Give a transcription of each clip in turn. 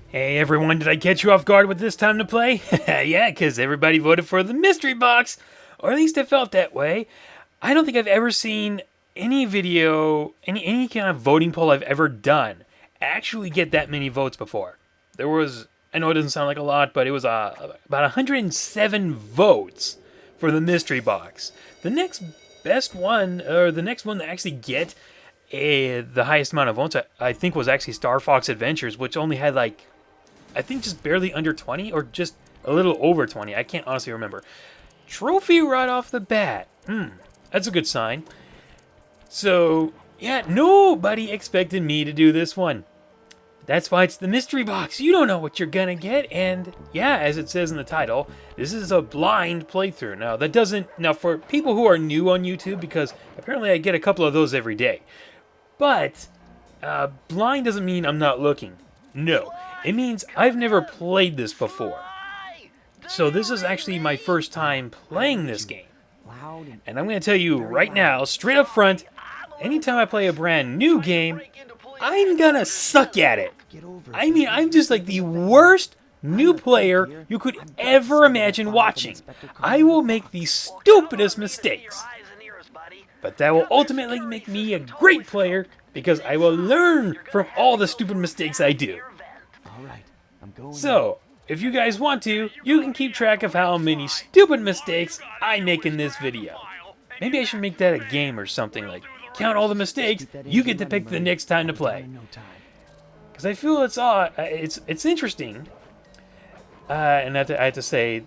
Hey everyone, did I catch you off guard with this time to play? Yeah, because everybody voted for the mystery box. Or at least it felt that way. I don't think I've ever seen any video, any kind of voting poll I've ever done actually get that many votes before. There was, I know it doesn't sound like a lot, but it was about 107 votes for the mystery box. The next best one, or the next one to actually get the highest amount of votes, I think was actually Star Fox Adventures, which only had like, I think just barely under 20 or just a little over 20. I can't honestly remember. Trophy right off the bat. That's a good sign. So, yeah, nobody expected me to do this one. That's why it's the mystery box. You don't know what you're gonna get, and yeah, as it says in the title, this is a blind playthrough. Now, that doesn't, now for people who are new on YouTube, because apparently I get a couple of those every day, but blind doesn't mean I'm not looking. No, it means I've never played this before. So this is actually my first time playing this game. And I'm going to tell you right now, straight up front, anytime I play a brand new game, I'm going to suck at it. I mean, I'm just like the worst new player you could ever imagine watching. I will make the stupidest mistakes. But that will ultimately make me a great player because I will learn from all the stupid mistakes I do. So, if you guys want to, you can keep track of how many stupid mistakes I make in this video. Maybe I should make that a game or something, like count all the mistakes, you get to pick the next time to play. Because I feel it's interesting. And I have to say,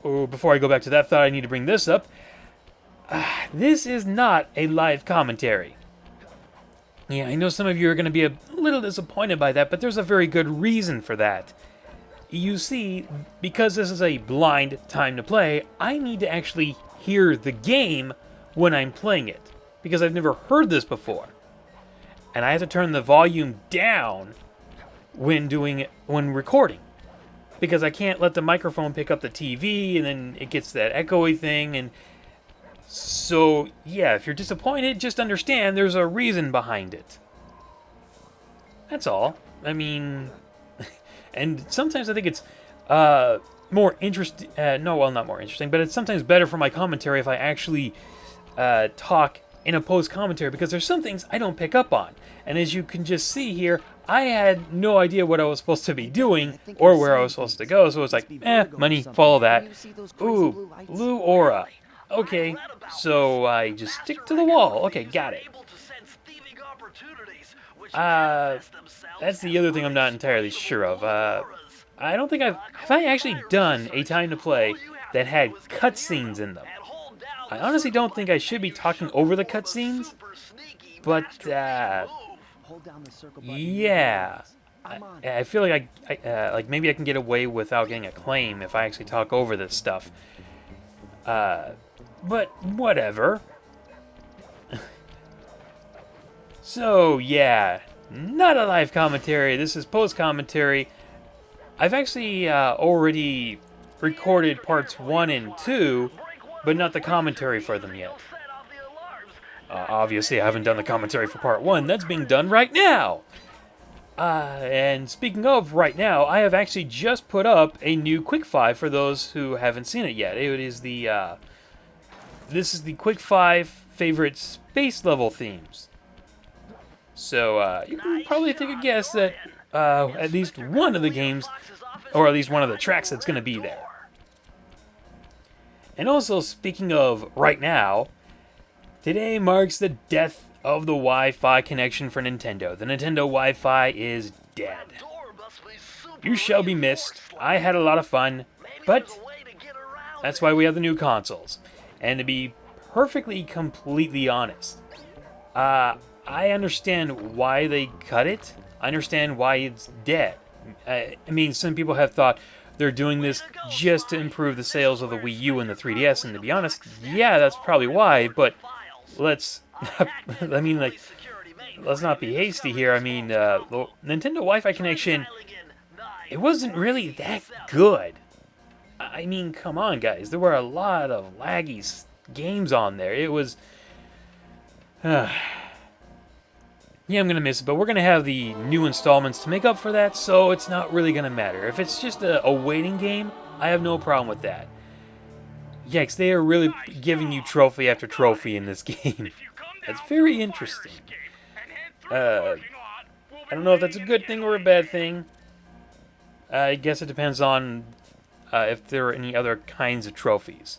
before I go back to that thought, I need to bring this up. This is not a live commentary. Yeah, I know some of you are going to be a little disappointed by that, but there's a very good reason for that. You see, because this is a blind time to play, I need to actually hear the game when I'm playing it, because I've never heard this before. And I have to turn the volume down when recording, because I can't let the microphone pick up the TV, and then it gets that echoey thing, and so, yeah, if you're disappointed, just understand there's a reason behind it. That's all. I mean, and sometimes I think it's more interesting. No, well, not more interesting, but it's sometimes better for my commentary if I actually talk in a post-commentary, because there's some things I don't pick up on. And as you can just see here, I had no idea what I was supposed to be doing or where I was supposed to go, so it's like, money, follow that. Ooh, blue aura. Okay, so I just stick to the wall. Okay, got it. That's the other thing I'm not entirely sure of. I don't think have I actually done a time to play that had cutscenes in them. I honestly don't think I should be talking over the cutscenes, but yeah. I feel like like maybe I can get away without getting a claim if I actually talk over this stuff. But whatever. So, yeah, not a live commentary. This is post-commentary. I've actually already recorded parts 1 and 2, but not the commentary for them yet. Obviously, I haven't done the commentary for part 1. That's being done right now. And speaking of right now, I have actually just put up a new Quick 5 for those who haven't seen it yet. It is the this is the Quick 5 favorite space level themes. So you can probably take a guess that at least one of the games, or at least one of the tracks that's going to be there. And also, speaking of right now, today marks the death of the Wi-Fi connection for Nintendo. The Nintendo Wi-Fi is dead. You shall be missed. I had a lot of fun, but that's why we have the new consoles. And to be perfectly, completely honest, I understand why they cut it. I understand why it's dead. I mean, some people have thought they're doing this just to improve the sales of the Wii U and the 3DS, and to be honest, yeah, that's probably why, but let's not be hasty here. I mean, the Nintendo Wi-Fi connection, it wasn't really that good. I mean, come on, guys. There were a lot of laggy games on there. It was... Yeah, I'm going to miss it, but we're going to have the new installments to make up for that, so it's not really going to matter. If it's just a waiting game, I have no problem with that. Yeah, 'cause they are really giving you trophy after trophy in this game. That's very interesting. I don't know if that's a good thing or a bad thing. I guess it depends on if there are any other kinds of trophies.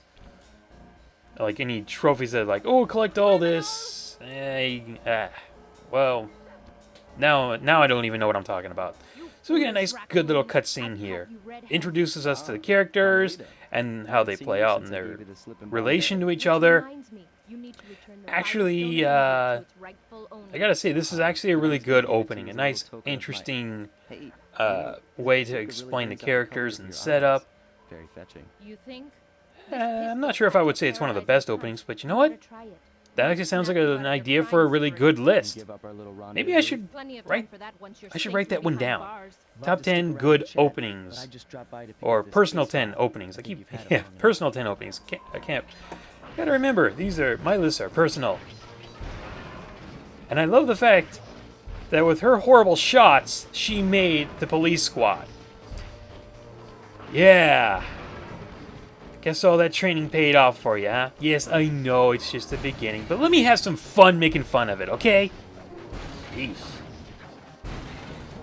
Like any trophies that are like, oh, collect all this. Well, now I don't even know what I'm talking about. So we get a nice, good little cutscene here. Introduces us to the characters and how they play out in their relation to each other. Actually, I gotta say, this is actually a really good opening. A nice, interesting way to explain the characters and setup. I'm not sure if I would say it's one of the best openings, but you know what? That actually sounds like an idea for a really good list. Maybe I should write that one down. Top 10 good openings. Or personal 10 openings. Yeah, personal 10 openings. I can't. Gotta remember, my lists are personal. And I love the fact that with her horrible shots, she made the police squad. Yeah. Guess all that training paid off for you, huh? Yes, I know it's just the beginning, but let me have some fun making fun of it, okay? Jeez.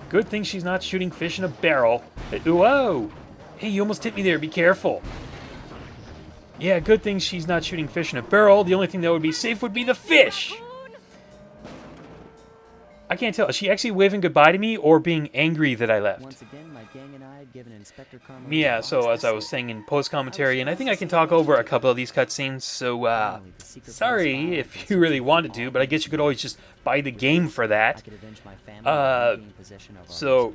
Good thing she's not shooting fish in a barrel. Whoa! Hey, you almost hit me there, be careful. Yeah, good thing she's not shooting fish in a barrel. The only thing that would be safe would be the fish! I can't tell. Is she actually waving goodbye to me or being angry that I left? Once again, my gang and I had given Inspector Carmine Yeah, so as I was saying in post-commentary, and I think I can talk over a couple of these cutscenes, so, sorry if you really wanted to, but I guess you could always just buy the game for that. So,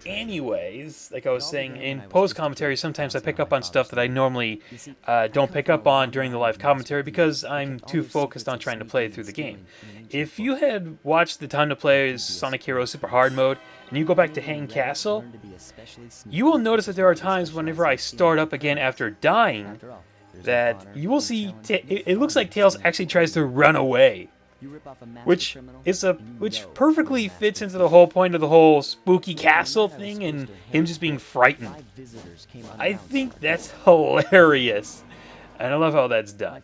anyways, like I was saying, in post-commentary, sometimes I pick up on stuff that I normally don't pick up on during the live commentary because I'm too focused on trying to play through the game. If you had watched the Time to Play's Sonic Heroes Super Hard mode, and you go back to Hang Castle, you will notice that there are times whenever I start up again after dying, that you will see, it looks like Tails actually tries to run away. Which perfectly fits into the whole point of the whole spooky castle thing and him just being frightened. I think that's hilarious. And I love how that's done.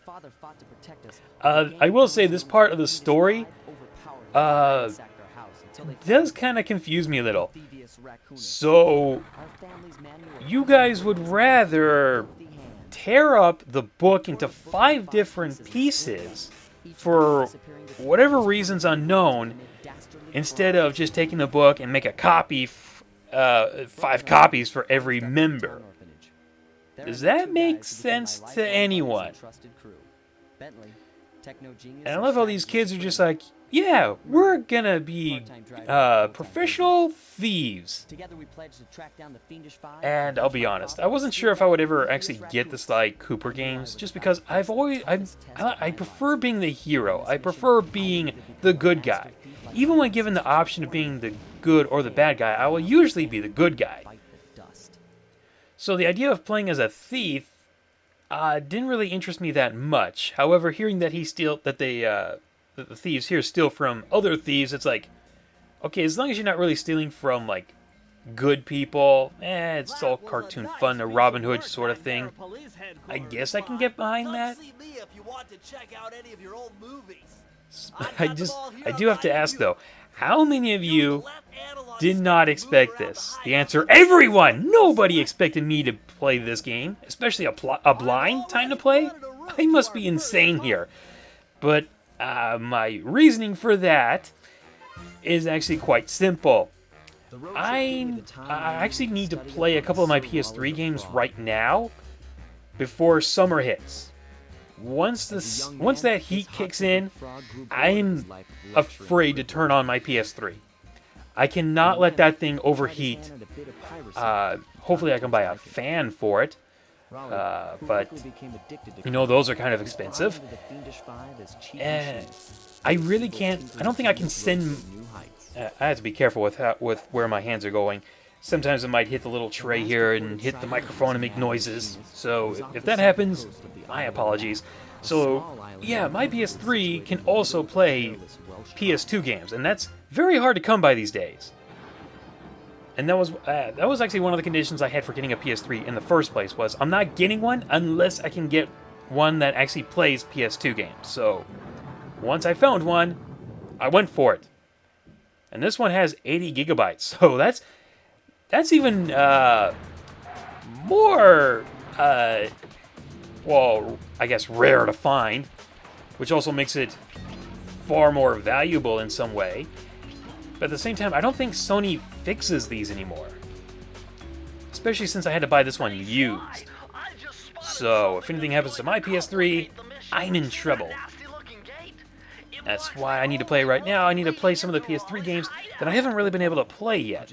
I will say this part of the story does kind of confuse me a little. So, you guys would rather tear up the book into 5 different pieces for whatever reasons unknown, instead of just taking the book and make a copy, 5 copies for every member. Does that make sense to anyone? And I love how these kids are just like, yeah, we're gonna be professional thieves. And I'll be honest, I wasn't sure if I would ever actually get the Sly Cooper games, just because I prefer being the hero. I prefer being the good guy. Even when given the option of being the good or the bad guy, I will usually be the good guy. So the idea of playing as a thief didn't really interest me that much. However, hearing that that the thieves here steal from other thieves, it's like, okay, as long as you're not really stealing from like good people, it's all cartoon fun, a Robin Hood sort of thing. I guess I can get behind that. I do have to ask though, how many of you did not expect this? The answer, everyone! Nobody expected me to play this game, especially a blind Time to Play. I must be insane here. But my reasoning for that is actually quite simple. I actually need to play a couple of my PS3 games right now before summer hits. Once that heat kicks in, I'm afraid to turn on my PS3. I cannot let that thing overheat. Hopefully I can buy a fan for it. But, you know, those are kind of expensive. And I really can't, I don't think I can send, I have to be careful with where my hands are going. Sometimes I might hit the little tray here and hit the microphone and make noises. So if that happens, my apologies. So yeah, my PS3 can also play PS2 games, and that's very hard to come by these days. And that was actually one of the conditions I had for getting a PS3 in the first place, was I'm not getting one unless I can get one that actually plays PS2 games. So once I found one, I went for it. And this one has 80 gigabytes, so that's even more, well, I guess rare to find, which also makes it far more valuable in some way. But at the same time, I don't think Sony fixes these anymore, especially since I had to buy this one used. So if anything happens to my PS3, I'm in trouble. That's why I need to play right now. I need to play some of the PS3 games that I haven't really been able to play yet.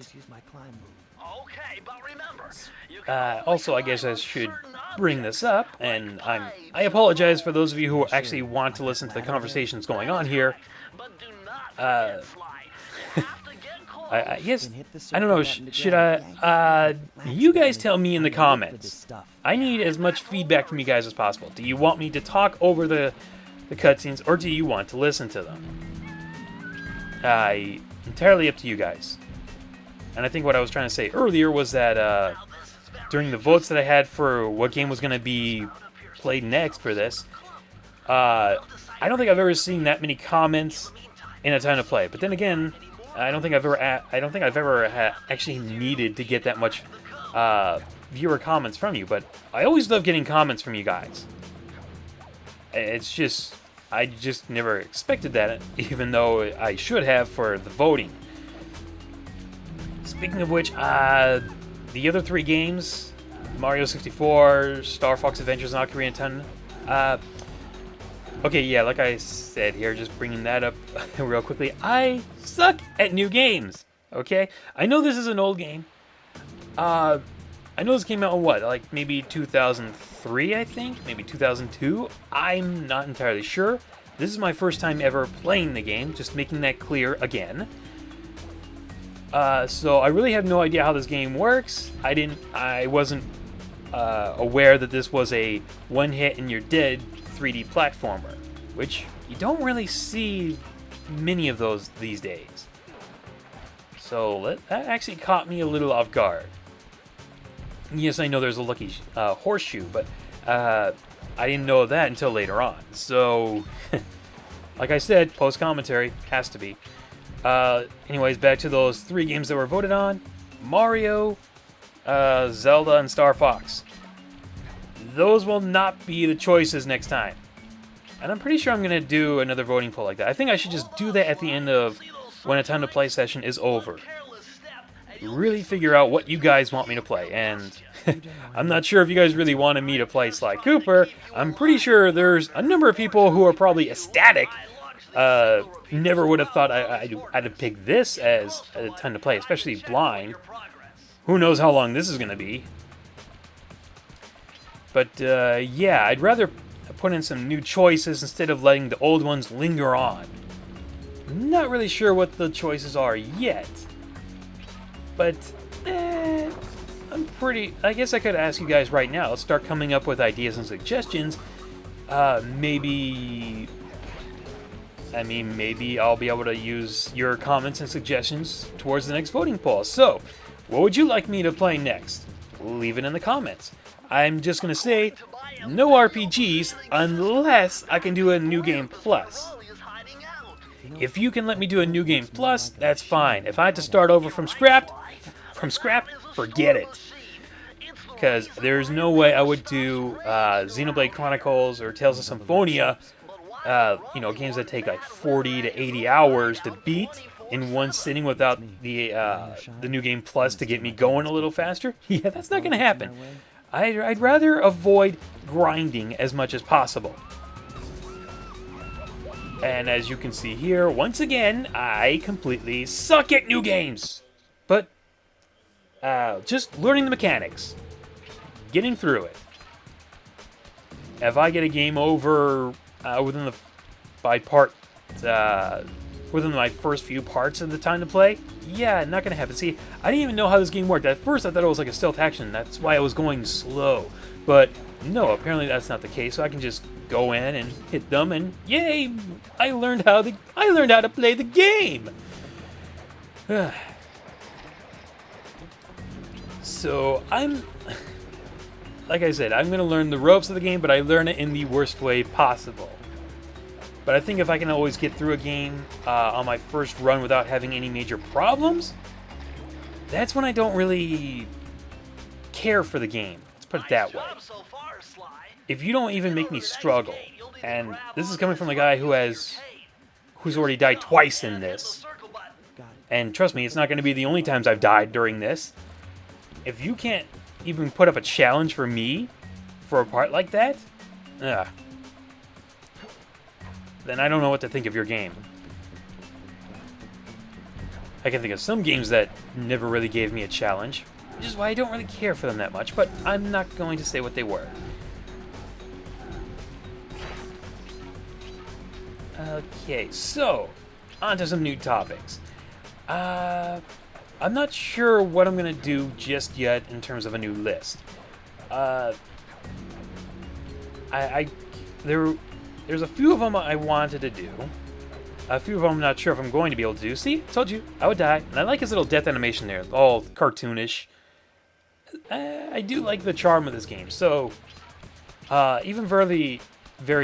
Also, I guess I should bring this up, and I apologize for those of you who actually want to listen to the conversations going on here. Yes, I don't know, should I, you guys tell me in the comments. I need as much feedback from you guys as possible. Do you want me to talk over the cutscenes, or do you want to listen to them? Entirely up to you guys. And I think what I was trying to say earlier was that during the votes that I had for what game was going to be played next for this, I don't think I've ever seen that many comments in a time to play. But then again, I don't think I've ever actually needed to get that much viewer comments from you. But I always love getting comments from you guys. It's just, I just never expected that, even though I should have for the voting. Speaking of which, the other 3 games, Mario 64, Star Fox Adventures, and Ocarina of Time. Okay, yeah, like I said here, just bringing that up real quickly. I suck at new games, okay? I know this is an old game. I know this came out in what, like maybe 2003, I think? Maybe 2002? I'm not entirely sure. This is my first time ever playing the game, just making that clear again. So I really have no idea how this game works. I wasn't aware that this was a one-hit and you're dead 3D platformer, which you don't really see many of those these days. So that actually caught me a little off guard. Yes, I know there's a lucky horseshoe, but I didn't know that until later on. So, like I said, post-commentary has to be. Anyways, back to those 3 games that were voted on. Mario, Zelda, and Star Fox. Those will not be the choices next time. And I'm pretty sure I'm going to do another voting poll like that. I think I should just do that at the end of when a time to play session is over. Really figure out what you guys want me to play. And I'm not sure if you guys really wanted me to play Sly Cooper. I'm pretty sure there's a number of people who are probably ecstatic. Never would have thought I'd have picked this as a time to play, especially blind. Who knows how long this is going to be. But yeah, I'd rather put in some new choices instead of letting the old ones linger on. Not really sure what the choices are yet. But, I guess I could ask you guys right now. Let's start coming up with ideas and suggestions. Maybe I'll be able to use your comments and suggestions towards the next voting poll. So, what would you like me to play next? Leave it in the comments. I'm just going to say, no RPGs unless I can do a New Game Plus. If you can let me do a New Game Plus, that's fine. If I had to start over from scrap, forget it. Because there's no way I would do Xenoblade Chronicles or Tales of Symphonia, games that take like 40 to 80 hours to beat in one sitting without the New Game Plus to get me going a little faster. Yeah, that's not going to happen. I'd rather avoid grinding as much as possible. And as you can see here, once again, I completely suck at new games. But just learning the mechanics, getting through it. If I get a game over within my first few parts of the time to play, yeah, not gonna happen. See, I didn't even know how this game worked. At first, I thought it was like a stealth action. That's why I was going slow. But no, apparently that's not the case. So I can just go in and hit them, and yay! I learned how to play the game. So like I said, I'm going to learn the ropes of the game, but I learn it in the worst way possible. But I think if I can always get through a game on my first run without having any major problems, that's when I don't really care for the game. Let's put it that way. If you don't even make me struggle, and this is coming from a guy who's already died twice in this, and trust me, it's not going to be the only times I've died during this. If you can't even put up a challenge for me for a part like that, then I don't know what to think of your game. I can think of some games that never really gave me a challenge, which is why I don't really care for them that much, but I'm not going to say what they were. Okay, so, on to some new topics. I'm not sure what I'm going to do just yet in terms of a new list. There's a few of them I wanted to do. A few of them I'm not sure if I'm going to be able to do. See, I told you, I would die. And I like his little death animation there, all cartoonish. I do like the charm of this game. So, even very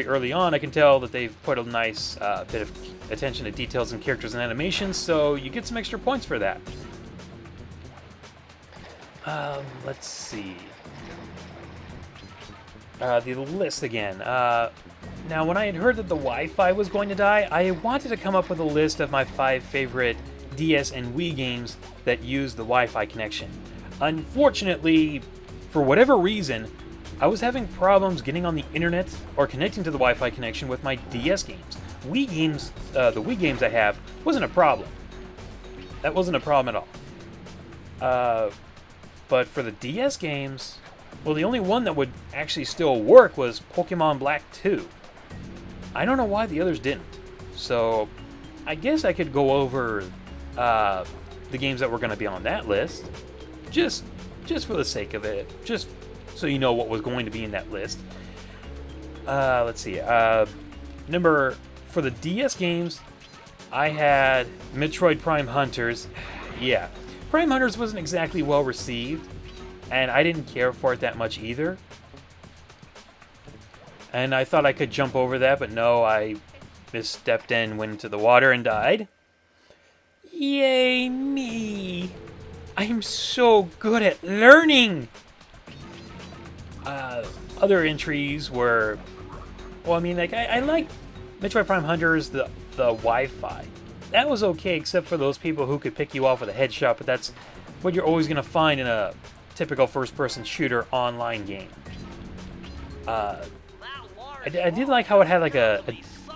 early on, I can tell that they've put a nice bit of attention to details and characters and animations, so you get some extra points for that. Let's see. The list again. Now, when I had heard that the Wi-Fi was going to die, I wanted to come up with a list of my 5 favorite DS and Wii games that use the Wi-Fi connection. Unfortunately, for whatever reason, I was having problems getting on the internet or connecting to the Wi-Fi connection with my DS games. Wii games, the Wii games I have, wasn't a problem. That wasn't a problem at all. But for the DS games, well, the only one that would actually still work was Pokemon Black 2. I don't know why the others didn't. So, I guess I could go over the games that were going to be on that list, just for the sake of it, just so you know what was going to be in that list. Let's see. For the DS games, I had Metroid Prime Hunters. Yeah, Prime Hunters wasn't exactly well received, and I didn't care for it that much either. And I thought I could jump over that, but no, I misstepped and went into the water and died. Yay me! I'm so good at learning! Other entries were... Well, I mean, like, I like Metroid Prime Hunters, the Wi-Fi. That was okay, except for those people who could pick you off with a headshot, but that's what you're always going to find in a typical first-person shooter online game. I did like how it had like a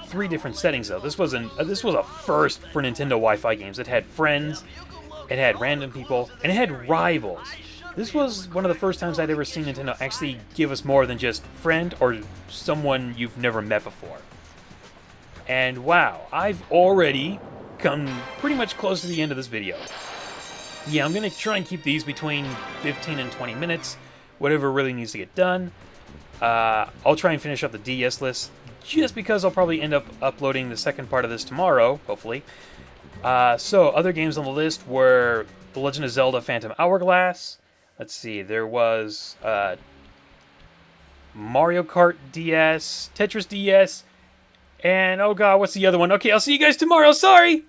3 different settings though. This was a first for Nintendo Wi-Fi games. It had friends, it had random people, and it had rivals. This was one of the first times I'd ever seen Nintendo actually give us more than just friend or someone you've never met before. And wow, I've already come pretty much close to the end of this video. Yeah, I'm going to try and keep these between 15 and 20 minutes, whatever really needs to get done. I'll try and finish up the DS list, just because I'll probably end up uploading the second part of this tomorrow, hopefully. So, other games on the list were The Legend of Zelda Phantom Hourglass. Let's see, there was Mario Kart DS, Tetris DS, and oh god, what's the other one? Okay, I'll see you guys tomorrow, sorry!